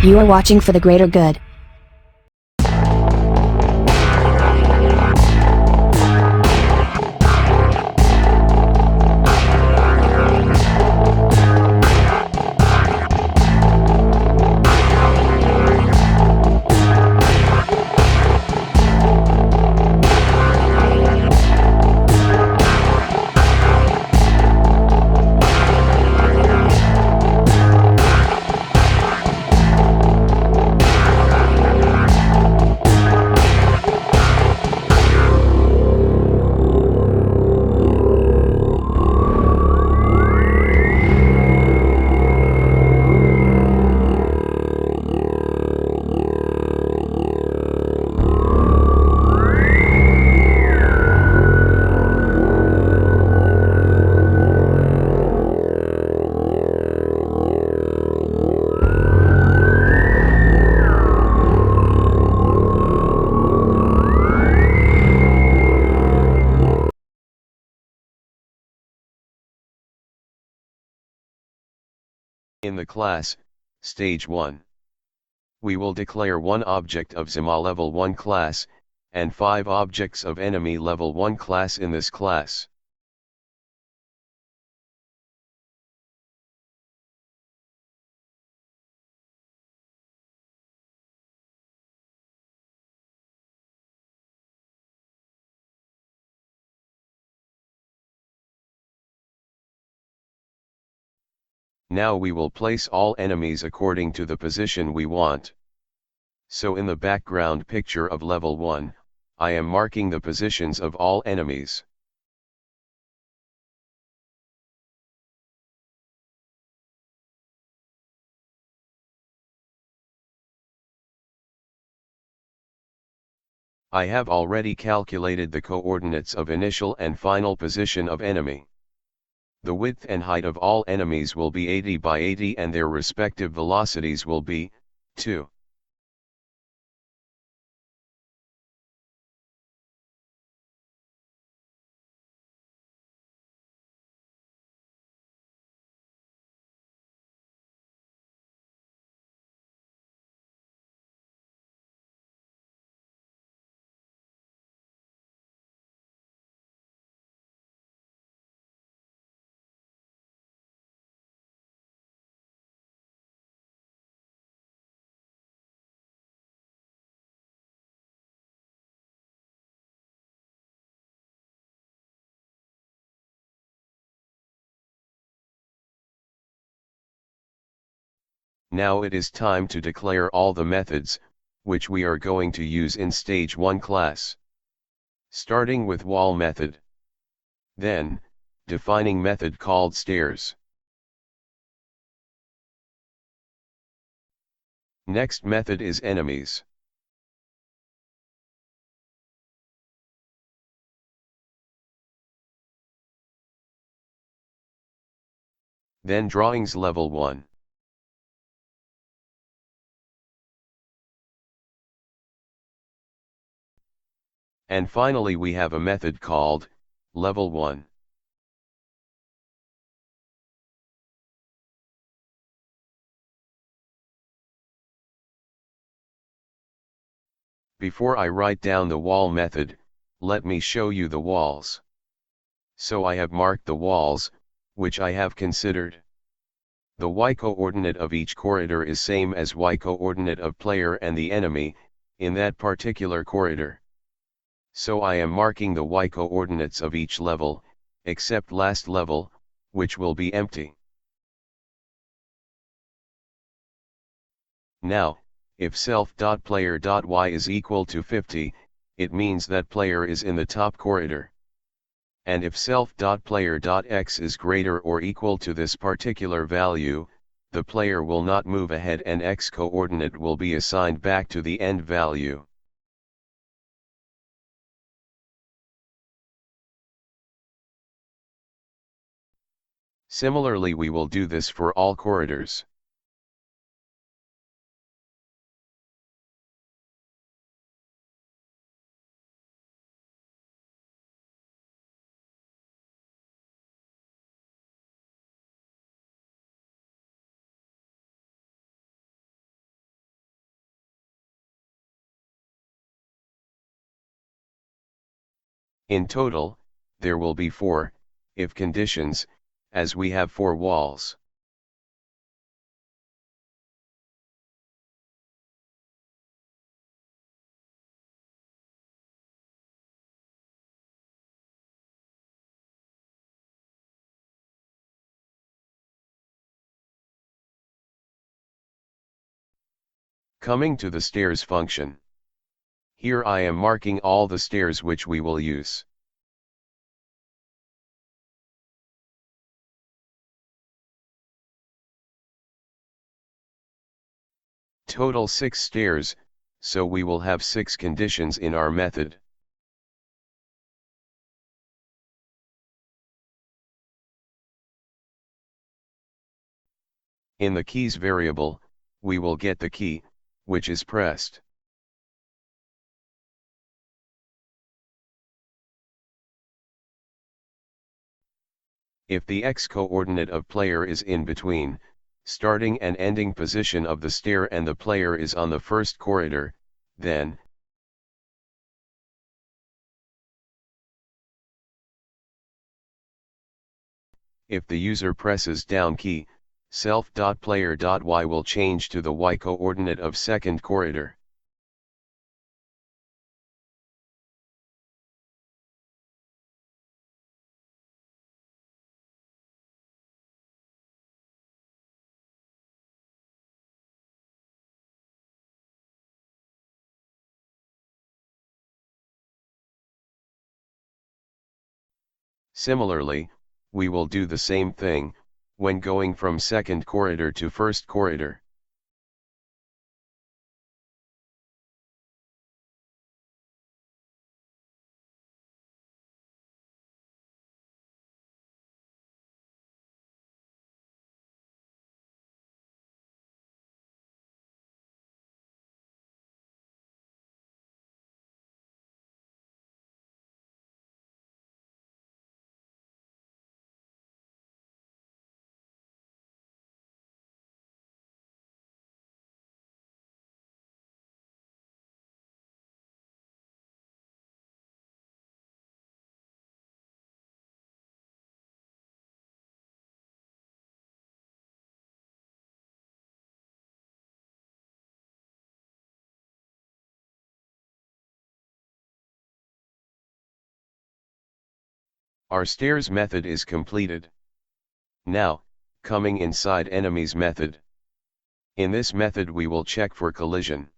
You are watching for the greater good. In the class, Stage 1. We will declare one object of Zima Level 1 class, and 5 objects of Enemy Level 1 class in this class. Now we will place all enemies according to the position we want. So in the background picture of level 1, I am marking the positions of all enemies. I have already calculated the coordinates of initial and final position of enemy. The width and height of all enemies will be 80 by 80 and their respective velocities will be 2. Now it is time to declare all the methods, which we are going to use in Stage 1 class. Starting with wall method. Then, defining method called stairs. Next method is enemies. Then drawings level 1. And finally we have a method called level 1. Before I write down the wall method, let me show you the walls. So I have marked the walls, which I have considered. The y-coordinate of each corridor is same as y-coordinate of player and the enemy, in that particular corridor. So I am marking the y-coordinates of each level, except last level, which will be empty. Now, if self.player.y is equal to 50, it means that player is in the top corridor. And if self.player.x is greater or equal to this particular value, the player will not move ahead and x coordinate will be assigned back to the end value. Similarly, we will do this for all corridors. In total, there will be 4, if conditions, as we have 4 walls. Coming to the stairs function. Here I am marking all the stairs which we will use. Total 6 stairs, so we will have 6 conditions in our method. In the keys variable, we will get the key, which is pressed. If the x-coordinate of player is in between, starting and ending position of the stair and the player is on the first corridor, then if the user presses down key, self.player.y will change to the y-coordinate of second corridor. Similarly, we will do the same thing, when going from second corridor to first corridor. Our stairs method is completed. Now, coming inside enemies method. In this method we will check for collision.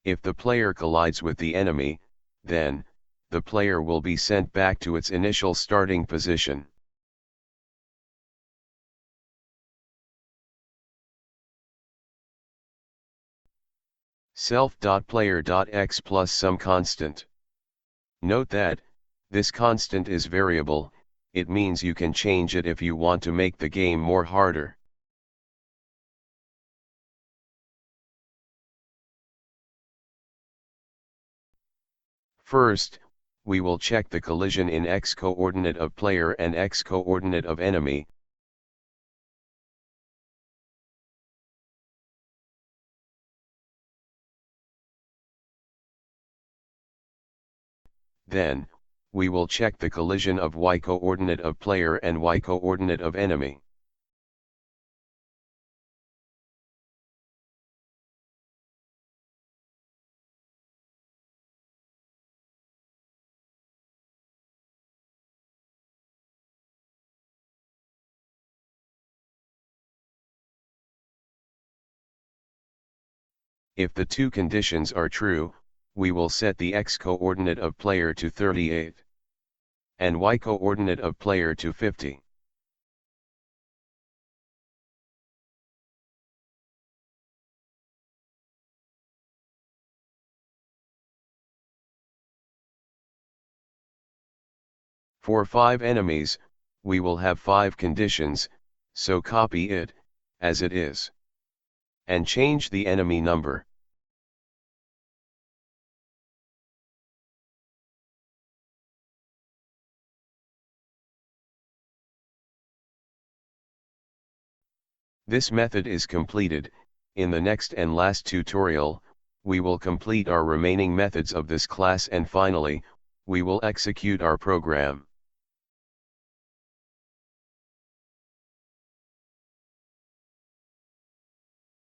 If the player collides with the enemy, then, the player will be sent back to its initial starting position. Self.player.x plus some constant. Note that, this constant is variable, it means you can change it if you want to make the game more harder. First, we will check the collision in x-coordinate of player and x-coordinate of enemy. Then, we will check the collision of y-coordinate of player and y-coordinate of enemy. If the two conditions are true, we will set the x-coordinate of player to 38 and y-coordinate of player to 50. For 5 enemies, we will have 5 conditions, so copy it, as it is. And change the enemy number. This method is completed. In the next and last tutorial, we will complete our remaining methods of this class, and finally, We will execute our program.